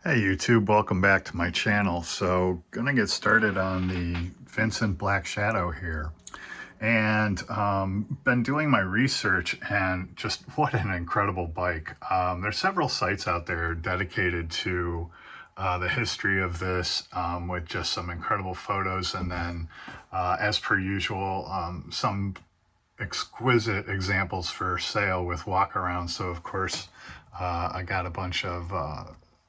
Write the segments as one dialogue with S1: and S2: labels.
S1: Hey YouTube, welcome back to my channel. So gonna get started on the Vincent Black Shadow here. And been doing my research, and just what an incredible bike. There's several sites out there dedicated to the history of this, with just some incredible photos, and then as per usual, some exquisite examples for sale with walk around. So of course I got a bunch of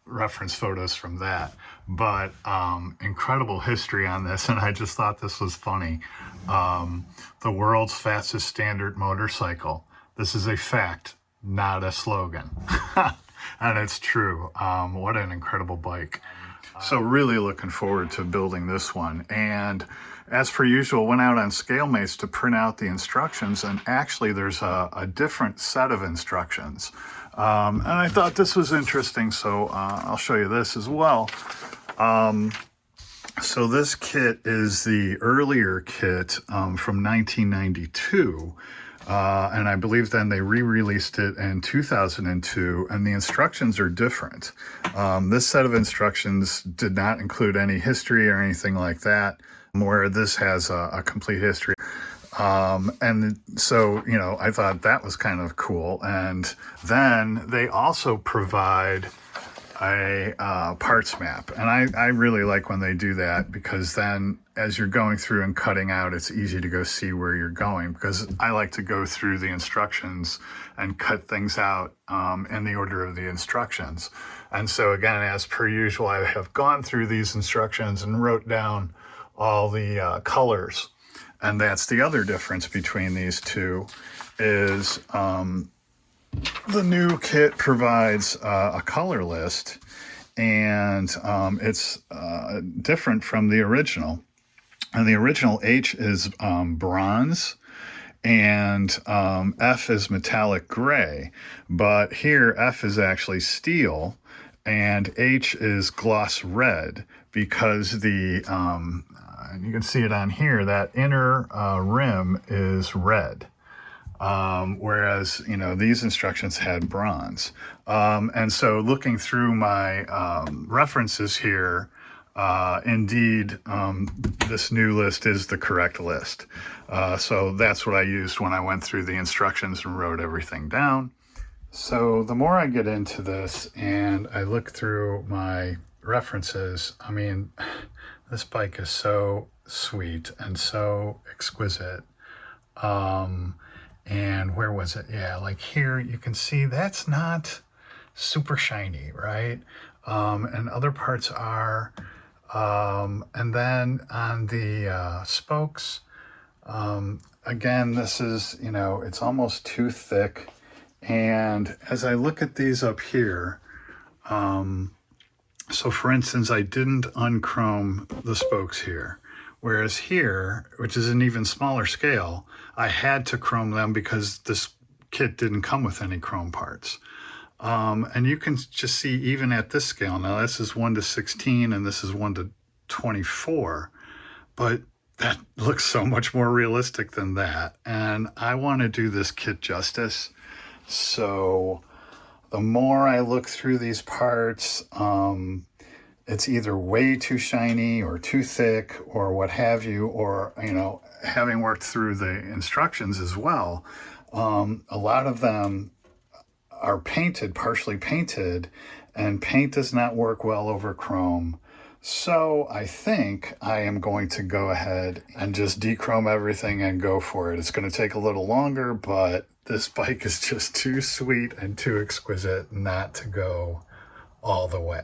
S1: reference photos from that, but incredible history on this, and I just thought this was funny. The world's fastest standard motorcycle. This is a fact, not a slogan. And it's true. What an incredible bike. So really looking forward to building this one. And as per usual, went out on ScaleMates to print out the instructions, and actually there's a different set of instructions. And I thought this was interesting, so I'll show you this as well. So this kit is the earlier kit from 1992. And I believe then they re-released it in 2002, and the instructions are different. This set of instructions did not include any history or anything like that, where this has a complete history. And so, you know, I thought that was kind of cool. And then they also provide a parts map, and I really like when they do that, because then as you're going through and cutting out, it's easy to go see where you're going, because I like to go through the instructions and cut things out in the order of the instructions. And so again, as per usual, I have gone through these instructions and wrote down all the colors. And that's the other difference between these two, is the new kit provides a color list, and it's different from the original. And the original H is bronze, and F is metallic gray. But here F is actually steel, and H is gloss red, because the you can see it on here, that inner rim is red. Whereas, you know, these instructions had bronze. And so looking through my references here, indeed, this new list is the correct list. So that's what I used when I went through the instructions and wrote everything down. So the more I get into this and I look through my references, I mean, this bike is so sweet and so exquisite. And where was it? Yeah, like here you can see that's not super shiny, right? And other parts are. And then on the spokes, again, this is, you know, it's almost too thick. And as I look at these up here, so for instance, I didn't unchrome the spokes here. Whereas here, which is an even smaller scale, I had to chrome them because this kit didn't come with any chrome parts. And you can just see even at this scale, now this is 1:16 and this is 1:24, but that looks so much more realistic than that. And I want to do this kit justice. So the more I look through these parts, it's either way too shiny or too thick or what have you, or, you know, having worked through the instructions as well, a lot of them are painted, partially painted, and paint does not work well over chrome. So I think I am going to go ahead and just dechrome everything and go for it. It's going to take a little longer, but this bike is just too sweet and too exquisite not to go all the way.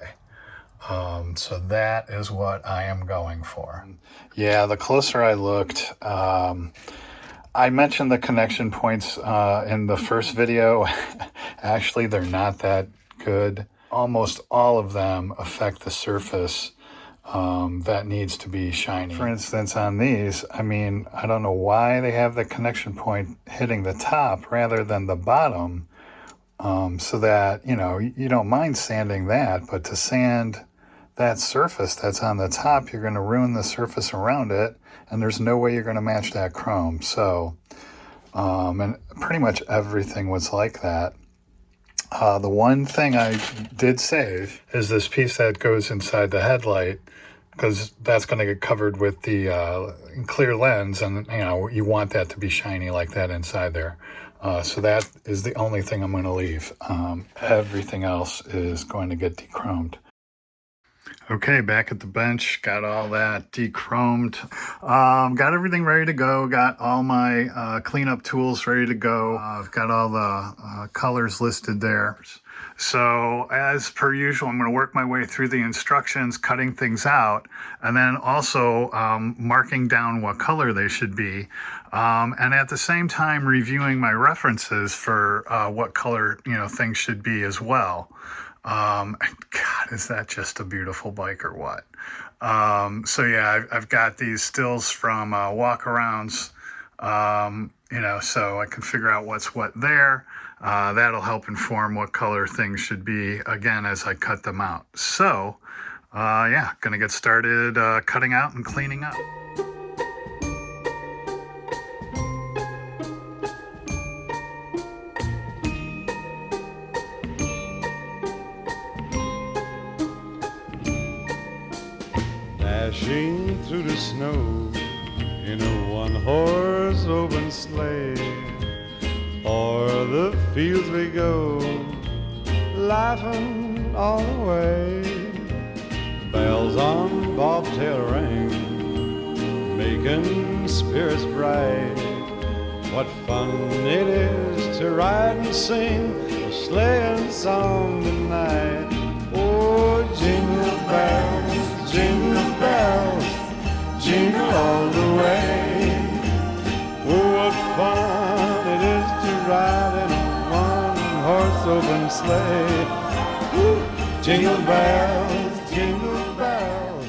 S1: So that is what I am going for. Yeah, the closer I looked, I mentioned the connection points in the first video. Actually, they're not that good. Almost all of them affect the surface that needs to be shiny. For instance, on these, I mean, I don't know why they have the connection point hitting the top rather than the bottom, so that, you know, you don't mind sanding that, but to sand that surface that's on the top, you're going to ruin the surface around it, and there's no way you're going to match that chrome. So, and pretty much everything was like that. The one thing I did save is this piece that goes inside the headlight, because that's going to get covered with the clear lens, and you want that to be shiny like that inside there. So that is the only thing I'm going to leave. Everything else is going to get dechromed. Okay, back at the bench, got all that dechromed. Got everything ready to go, got all my cleanup tools ready to go. I've got all the colors listed there. So as per usual, I'm going to work my way through the instructions, cutting things out, and then also marking down what color they should be. And at the same time, reviewing my references for what color, things should be as well. God, is that just a beautiful bike or what? So yeah, I've got these stills from walk-arounds, so I can figure out what's what there. That'll help inform what color things should be, again, as I cut them out. So, yeah, gonna get started cutting out and cleaning up.
S2: Dashing through the snow in a one-horse open sleigh, o'er the fields we go, laughing all the way. Bells on bobtail ring, making spirits bright. What fun it is to ride and sing a sleighing song tonight. Oh, jingle bells, jingle bells, jingle all the way. Oh, what fun it is to ride in a one-horse open sleigh. Ooh, jingle bells, jingle bells.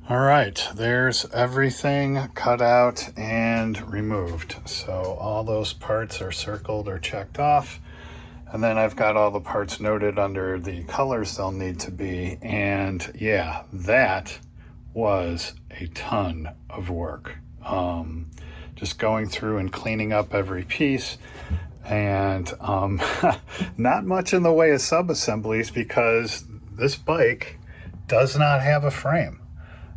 S1: All right, there's everything cut out and removed. So all those parts are circled or checked off. And then I've got all the parts noted under the colors they'll need to be. And yeah, that was a ton of work. Just going through and cleaning up every piece. And not much in the way of sub-assemblies, because this bike does not have a frame.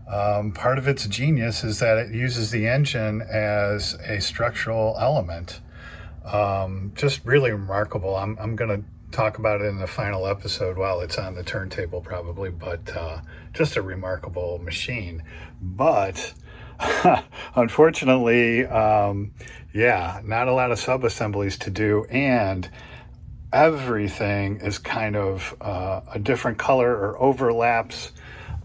S1: Part of its genius is that it uses the engine as a structural element. Just really remarkable. I'm going to talk about it in the final episode while it's on the turntable probably, but just a remarkable machine. But unfortunately, yeah, not a lot of sub-assemblies to do, and everything is kind of a different color or overlaps.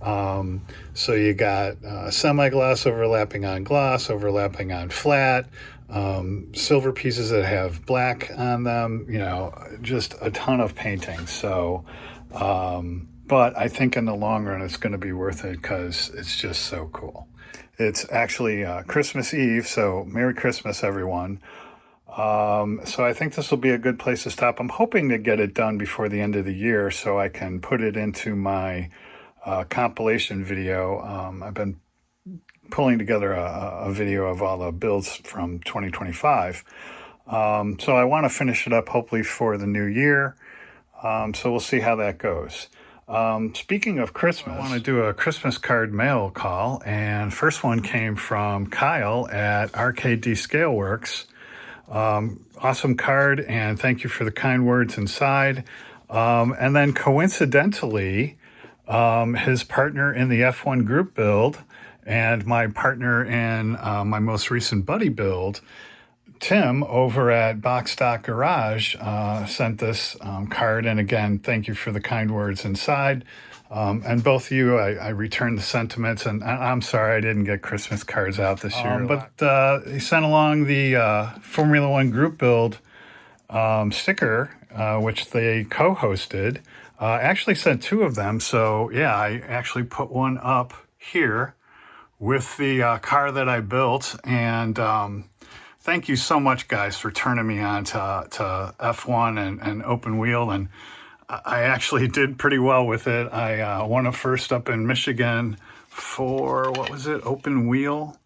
S1: So you got semi-gloss overlapping on gloss, overlapping on flat, silver pieces that have black on them, just a ton of painting. So, but I think in the long run, it's going to be worth it because it's just so cool. It's actually Christmas Eve, so Merry Christmas, everyone. So I think this will be a good place to stop. I'm hoping to get it done before the end of the year so I can put it into my compilation video. I've been pulling together a video of all the builds from 2025. So I want to finish it up hopefully for the new year. So we'll see how that goes. Speaking of Christmas, I want to do a Christmas card mail call, and first one came from Kyle at RKD Scaleworks. Awesome card, and thank you for the kind words inside. And then coincidentally, his partner in the F1 group build and my partner in my most recent buddy build, Tim, over at Box Stock Garage, sent this card. And again, thank you for the kind words inside. And both of you, I returned the sentiments. And I'm sorry I didn't get Christmas cards out this year. But he sent along the Formula One group build sticker, which they co-hosted. Actually sent two of them. So yeah, I actually put one up here with the car that I built. And thank you so much, guys, for turning me on to F1 and open wheel. And I actually did pretty well with it. I won a first up in Michigan for, what was it, open wheel?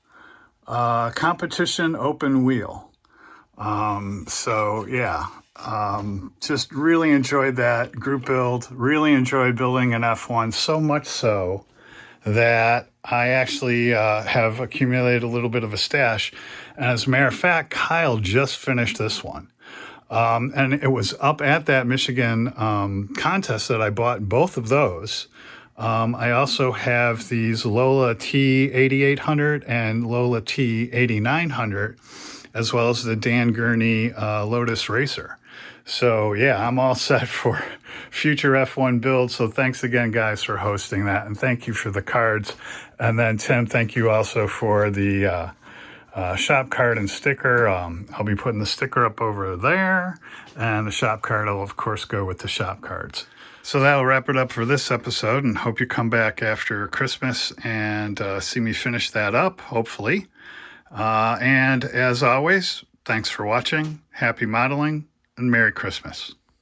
S1: Competition open wheel. So yeah, Just really enjoyed that group build. Really enjoyed building an F1, so much so that I actually have accumulated a little bit of a stash. And as a matter of fact, Kyle just finished this one. And it was up at that Michigan contest that I bought both of those. I also have these Lola T8800 and Lola T8900, as well as the Dan Gurney Lotus Racer. So yeah, I'm all set for future F1 builds. So thanks again, guys, for hosting that. And thank you for the cards. And then Tim, thank you also for the shop card and sticker. I'll be putting the sticker up over there, and the shop card will of course go with the shop cards. So that'll wrap it up for this episode, and hope you come back after Christmas and see me finish that up, hopefully. And as always, thanks for watching, happy modeling, and Merry Christmas.